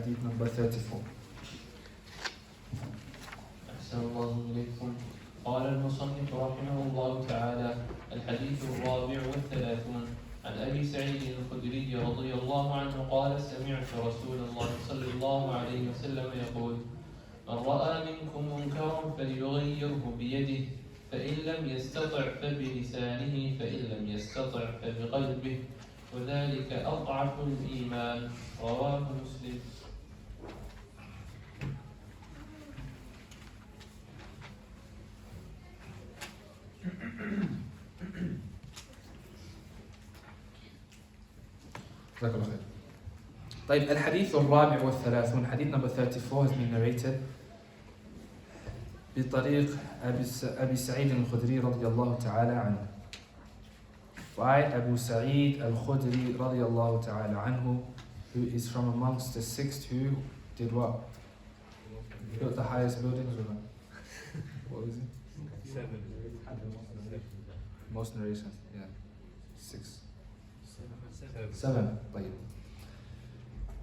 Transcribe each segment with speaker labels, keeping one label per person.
Speaker 1: hadith number 34.
Speaker 2: أحسن الله إليكم. قال المصنف رحمه الله تعالى: الحديث الرابع والثلاثون عن أبي سعيد الخدري رضي الله عنه قال: سمعت رسول الله صلى الله عليه وسلم يقول: من رأى منكم منكرا فليغيره بيده، فإن لم يستطع فبلسانه، فإن لم يستطع فبقلبه، وذلك أضعف الإيمان. رواه مسلم.
Speaker 1: جزاك الله خير. طيب الحديث الرابع والثلاثون, hadith number 34 has been narrated بطريق أبي سعيد الخدري رضي الله تعالى عنه. By Abu Sa'id al-Khudri رضي الله تعالى عنه, who is from amongst the six who did what? Built the highest buildings or not? What was it?
Speaker 3: 7.
Speaker 1: Most narrations, yeah. 6.
Speaker 3: 7.
Speaker 1: 7.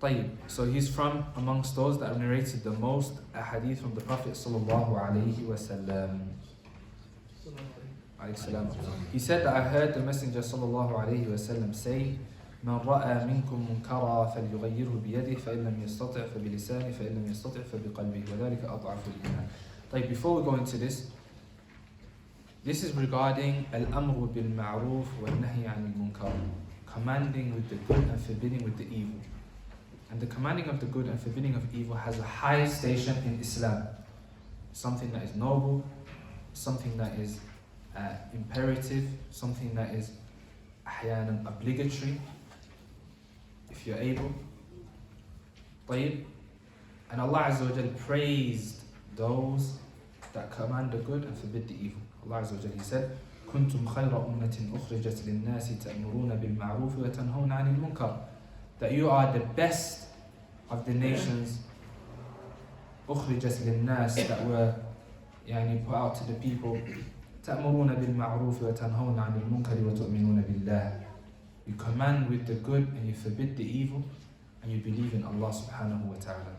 Speaker 1: طيب. So he's from amongst those that have narrated the most hadith from the Prophet sallallahu alaihi wasallam. He said that I heard the Messenger sallallahu alaihi wasallam say, من رأى منكم منكرا فليغيره بيده فإن لم يستطع فبلسانه فإن لم يستطع فبقلبه وذلك أضعف الإيمان. Like before we go into this is regarding al-amru bil ma'ruf wa nahy anil munkar, commanding with the good and forbidding with the evil. And the commanding of the good and forbidding of evil has a high station in Islam. Something that is noble, something that is imperative, something that is ahyanan obligatory, if you're able. طيب. And Allah Azza wa Jal praised those that command the good and forbid the evil. Allah Azza wa Jal, He said, كنتم خير أمة أخرجت للناس تأمرون بالمعروف وتنهون عن المنكر. That you are the best of the nations أخرجت للناس, that were put out to the people. تأمرون بالمعروف وتنهون عن المنكر وتؤمنون بالله. You command with the good and you forbid the evil and you believe in Allah subhanahu wa ta'ala.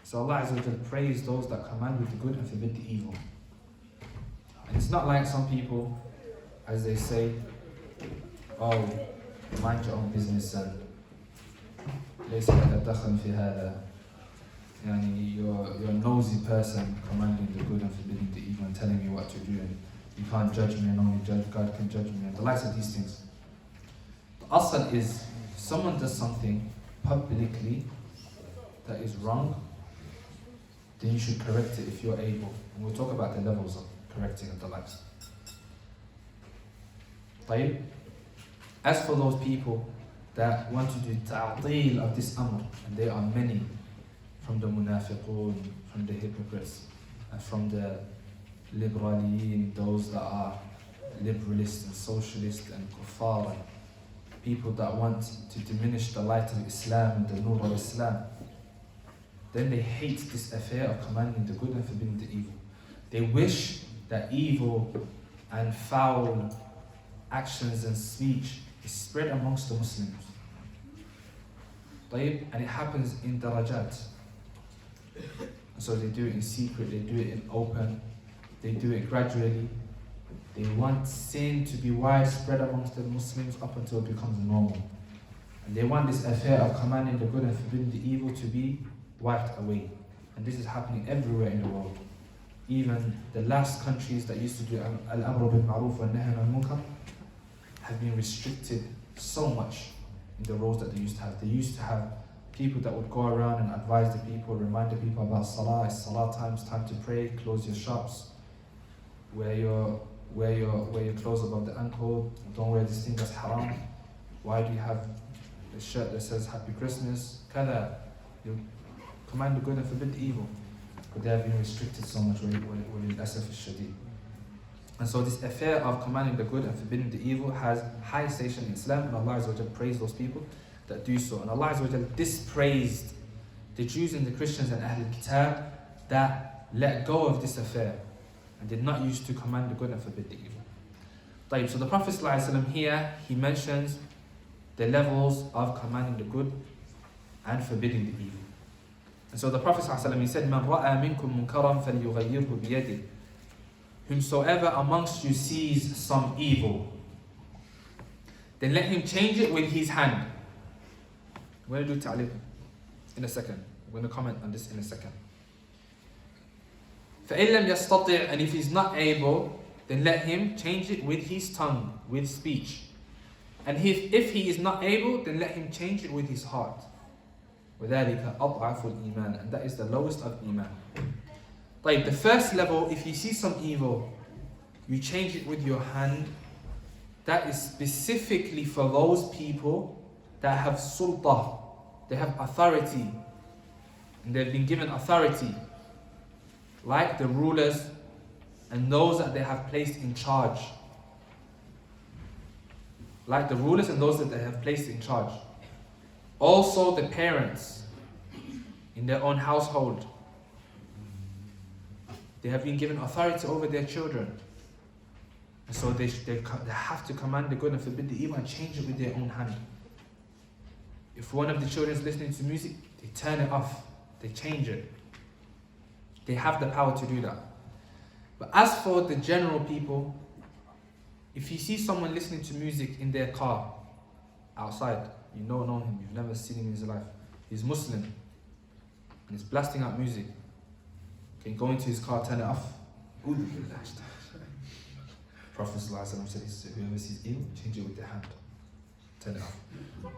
Speaker 1: So Allah Azza wa Jal praised those that command with the good and forbid the evil. And it's not like some people, as they say, oh, mind your own business and ليس لك دخل في هذا. You're a nosy person commanding the good and forbidding the evil and telling me what to do, and you can't judge me and only God can judge me, and the likes of these things. The asal is, if someone does something publicly that is wrong, then you should correct it if you're able. And we'll talk about the levels of correcting and the likes. طيب. As for those people that want to do ta'atil of this amr, and there are many, from the munafiqun, from the hypocrites, and from the liberaliyin, those that are liberalists and socialists and kuffar, and people that want to diminish the light of Islam and the nur of Islam, then they hate this affair of commanding the good and forbidding the evil. They wish that evil and foul actions and speech is spread amongst the Muslims. And it happens in darajat. So they do it in secret, they do it in open, they do it gradually. They want sin to be widespread amongst the Muslims up until it becomes normal. And they want this affair of commanding the good and forbidding the evil to be wiped away. And this is happening everywhere in the world. Even the last countries that used to do al-amru bil ma'ruf wa nahy anil munkar have been restricted so much in the roles that they used to have. They used to have people that would go around and advise the people, remind the people about salah, it's salah time, it's time to pray, close your shops, wear your clothes above the ankle, don't wear this thing that's haram. Why do you have a shirt that says Happy Christmas? Kada. You command the good and forbid the evil. But they have been restricted so much, and so this affair of commanding the good and forbidding the evil has high station in Islam, and Allah Azza wa Jal praised those people that do so. And Allah Azza wa Jal dispraised the Jews and the Christians and Ahlul Kitab that let go of this affair and did not use to command the good and forbid the evil. So the Prophet ﷺ here, he mentions the levels of commanding the good and forbidding the evil. And so the Prophet ﷺ, he said, "Man ra'a minkum munkaran falyughayyirhu biyadihi." Whomsoever amongst you sees some evil, then let him change it with his hand. We're going to do ta'liq in a second. We're going to comment on this in a second. فَإِن لَمْ يَسْتَطِعْ, and if he's not able, then let him change it with his tongue, with speech. And if he is not able, then let him change it with his heart. وَذَلِكَ أَضْعَفُ الْإِيمَانِ, and that is the lowest of iman. Like the first level, if you see some evil, you change it with your hand. That is specifically for those people that have sultah, they have authority, and they've been given authority, like the rulers and those that they have placed in charge. Like the rulers and those that they have placed in charge. Also the parents in their own household. They have been given authority over their children. And so they have to command the good and forbid the evil and change it with their own hand. If one of the children is listening to music, they turn it off. They change it. They have the power to do that. But as for the general people, if you see someone listening to music in their car, outside, you don't know him, you've never seen him in his life, he's Muslim, and he's blasting out music, can you go into his car, turn it off? Prophet ﷺ said, whoever sees evil, change it with their hand. Turn it off.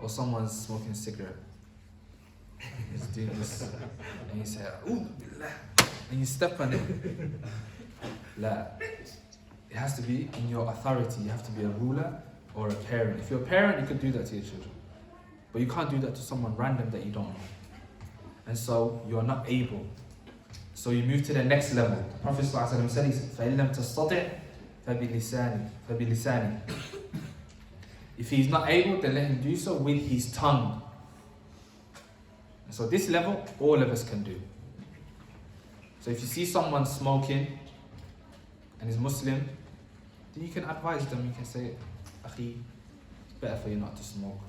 Speaker 1: Or someone's smoking a cigarette. He's doing this. And you say, ooh, and you step on it. La. It has to be in your authority. You have to be a ruler or a parent. If you're a parent, you could do that to your children. But you can't do that to someone random that you don't know. And so you're not able. So you move to the next level. The Prophet ﷺ said, فَإِن لَمْ تَسْتَطِعْ فَبِلِسَانِهِ. If he's not able, then let him do so with his tongue. And so this level, all of us can do. So if you see someone smoking and is Muslim, then you can advise them. You can say, Akhi, it's better for you not to smoke.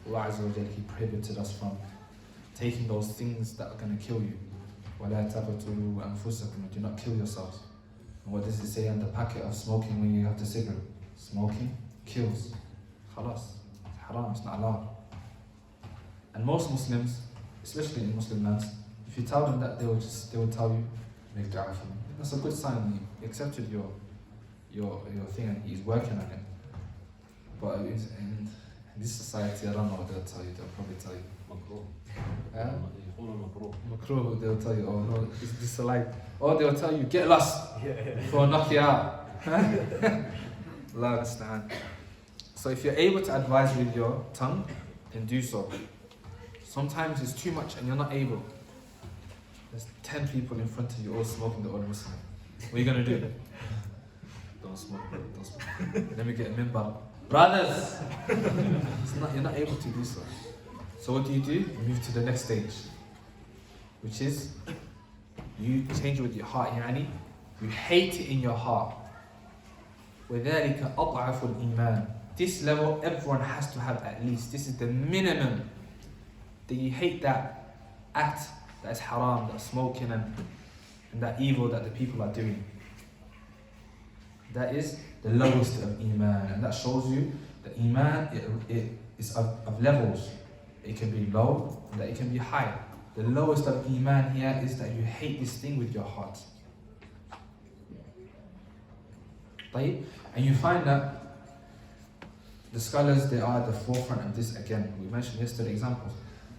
Speaker 1: Allah Azza wa Jalla, He prohibited us from taking those things that are going to kill you. وَلَا تَقْتُلُوا أَنفُسَكُمْ, do not kill yourselves. And what does it say on the packet of smoking when you have the cigarette? Smoking kills. Khalas. It's haram, it's not allowed. And most Muslims, especially in Muslim lands, if you tell them that, they will tell you, make dua for me. That's a good sign. He accepted your thing and he's working on it. But in this society, I don't know what they'll tell you. They'll probably tell you makruh. They'll tell you, oh no, it's disliked. Or they'll tell you, get lost before I knock you out. Allah understand. So if you're able to advise with your tongue, then do so. Sometimes it's too much and you're not able. There's 10 people in front of you all smoking the old Muslim. What are you going to do? Don't smoke, don't smoke. Let me get a mimbar. Brothers! You're not able to do so. So what do? You move to the next stage, which is you change it with your heart. Yani, you hate it in your heart. وَذَلِكَ أَضْعَفُ الْإِيمَانِ. This level everyone has to have at least. This is the minimum. That you hate that act that is haram, that smoking and that evil that the people are doing. That is the lowest of iman, and that shows you that iman it is of levels. It can be low and that it can be high. The lowest of iman here is that you hate this thing with your heart. And you find that the scholars, they are at the forefront of this again. We mentioned yesterday examples.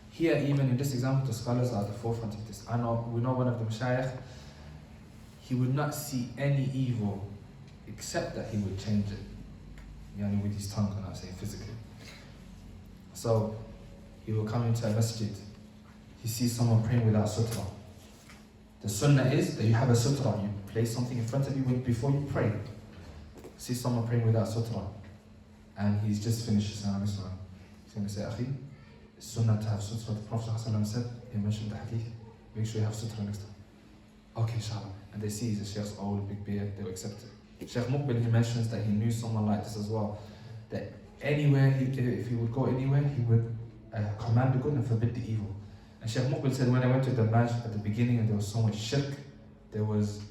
Speaker 1: Here, even in this example, the scholars are at the forefront of this. We know one of the mashayikh, he would not see any evil except that he would change it. Yani with his tongue, I'm not saying physically. So, he will come into a masjid. He sees someone praying without sutra. The sunnah is that you have a sutra. You place something in front of you before you pray. See someone praying without sutra. And he's just finished his salam. He's going to say, Akhi, it's sunnah to have sutra. The Prophet ﷺ said, he mentioned the hadith, make sure you have sutra next time. Okay, inshallah. And they see the sheikh's old big beard, they'll accept it. Sheikh Muqbil, he mentions that he knew someone like this as well. That anywhere, if he would go anywhere, he would command the good and forbid the evil. And Sheikh Muqbil said, when I went to the masjid at the beginning and there was so much shirk, there was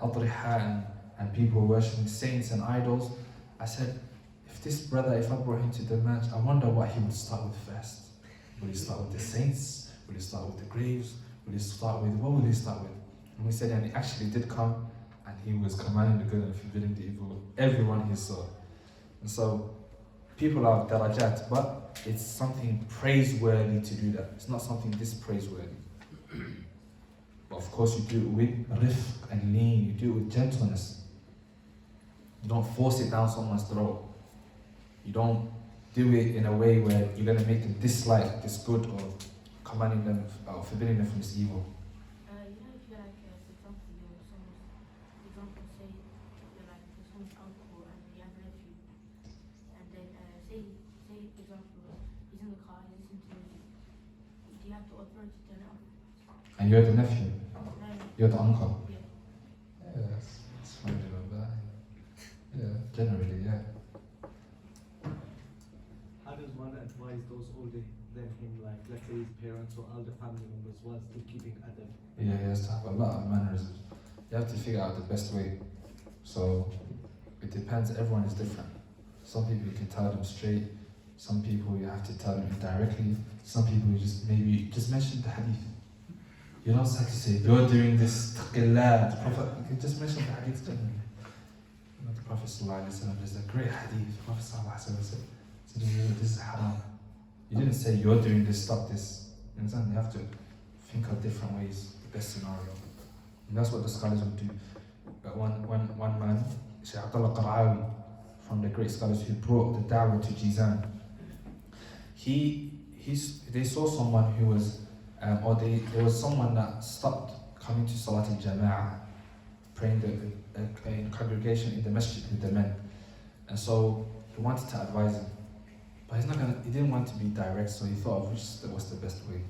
Speaker 1: adriha and people worshipping saints and idols. I said, if I brought him to the masjid, I wonder what he would start with first. Will he start with the saints? Will he start with the graves? What will he start with? And we said, and he actually did come, and he was commanding the good and forbidding the evil, everyone he saw. And so, people are darajat, but it's something praiseworthy to do that. It's not something dispraiseworthy. But of course, you do it with rifq and lean, you do it with gentleness. You don't force it down someone's throat. You don't do it in a way where you're going to make them dislike this good or commanding them or forbidding them from this evil.
Speaker 4: If you're like, for example, say you're like someone's uncle and you have a nephew, and then say for example, he's in the car, he's listening to music. Do you have the authority to turn it off?
Speaker 1: And you're the nephew?
Speaker 4: No.
Speaker 1: You're the uncle?
Speaker 4: Yeah.
Speaker 1: Yeah, that's fine about that. Yeah, generally, yeah.
Speaker 3: How does one advise those older than him, like let's say his parents or other family members, while still keeping adab?
Speaker 1: Yeah, he has to have a lot of mannerisms. You have to figure out the best way. So it depends, everyone is different. Some people you can tell them straight, some people you have to tell them indirectly, some people you just mention the hadith. You don't have to say, you're doing this, taqillah, the Prophet, you can just mention the hadith generally. You know, the Prophet ﷺ, there's a great hadith, the Prophet ﷺ said, this is haram. You didn't say, you're doing this, stop this. You understand? You have to think of different ways, the best scenario. And that's what the scholars would do. But one man, Shaykh Abdullah Qara'awi, from the great scholars who brought the da'wah to Jizan, they saw someone who was, there was someone that stopped coming to Salat al-Jama'ah, praying in congregation in the masjid with the men. And so he wanted to advise him. But he didn't want to be direct, so he thought of which was the best way.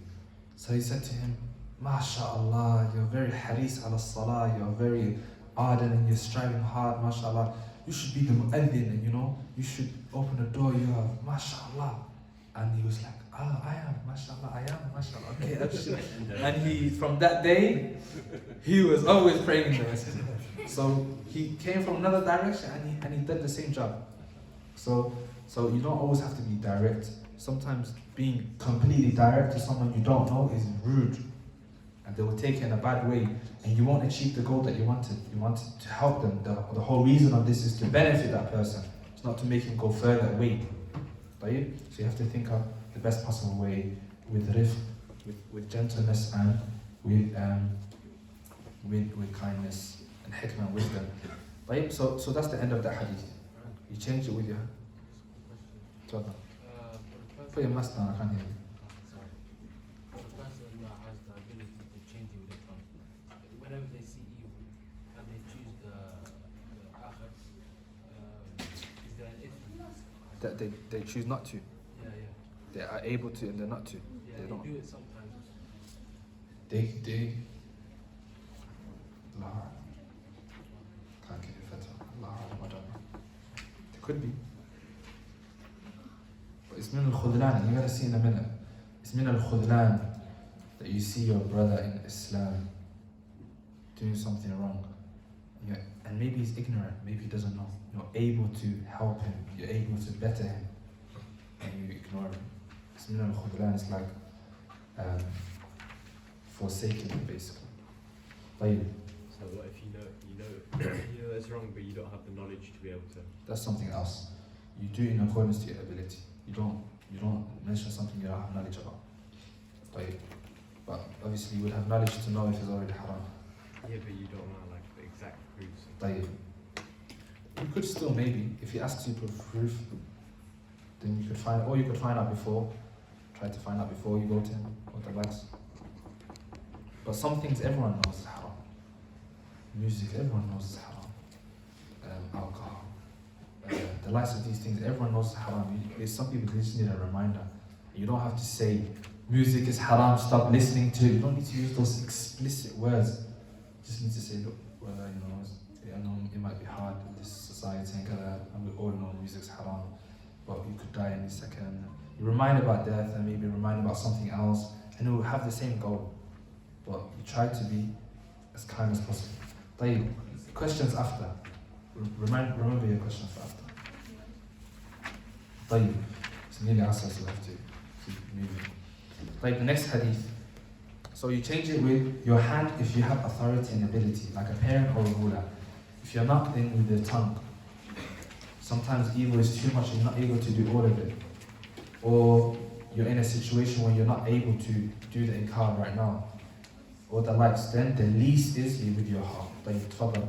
Speaker 1: So he said to him, MashaAllah, you're very haris ala salah, you're very ardent and you're striving hard, MashaAllah. You should be the mu'adhin, and you should open the door, you have, MashaAllah. And he was like, I am, MashaAllah, I am, MashaAllah, okay, absolutely. And from that day, he was always praying in the masjid. So he came from another direction and he did the same job. So you don't always have to be direct. Sometimes being completely direct to someone you don't know is rude. And they will take it in a bad way. And you won't achieve the goal that you wanted. You wanted to help them. The whole reason of this is to benefit that person. It's not to make him go further away. Right? So you have to think of the best possible way with rifq, with gentleness and with kindness and hikmah and wisdom. Right? So that's the end of the hadith. You change it with your hand. Put your mask down, I can't hear you.
Speaker 5: Sorry. For the person that has the ability to change it with their tongue, whenever they see evil and they choose the akhir, is there an ithmi?
Speaker 1: That they choose not to.
Speaker 5: Yeah.
Speaker 1: They are able to and they're not to.
Speaker 5: Yeah,
Speaker 1: They
Speaker 5: they
Speaker 1: don't.
Speaker 5: do it sometimes.
Speaker 1: They Allah. Can't give you better. Allah, I don't know. They could be. But it's min al-khudlan, you're going to see in a minute. It's min al-khudlan that you see your brother in Islam doing something wrong. Yeah. And maybe he's ignorant, maybe he doesn't know. You're able to help him, you're able to better him, and you ignore him. It's min al-khudlan, it's like forsaking him basically. Like,
Speaker 6: so what if you know that's wrong, but you don't have the knowledge to be able to?
Speaker 1: that's something else. You do it in accordance to your ability. You don't mention something you don't have knowledge about. Like, but obviously you would have knowledge to know if it's already haram.
Speaker 6: Yeah, but you don't know like the exact proofs.
Speaker 1: Like, you could still maybe, if he asks you for proof, then you could find out before. Try to find out before you go to him or the likes. But some things everyone knows is haram. Music, everyone knows is haram. Alcohol. The likes of these things, everyone knows is haram. Some people just need a reminder. You don't have to say, music is haram, stop listening to it. You don't need to use those explicit words. You just need to say, look, well, I know it might be hard in this society, and we all know music's haram, but you could die any second. You remind about death and maybe remind about something else, and it will have the same goal. But you try to be as kind as possible. طيب, questions after. Remember your questions for after. طيب, it's nearly Asr, so we have to keep moving. طيب, the next hadith. So you change it with your hand if you have authority and ability, like a parent or a ruler. If you're not, then with the tongue. Sometimes evil is too much and you're not able to do all of it. Or you're in a situation where you're not able to do the inkar right now. Or the likes, then the least is with your heart. طيب, تفضل.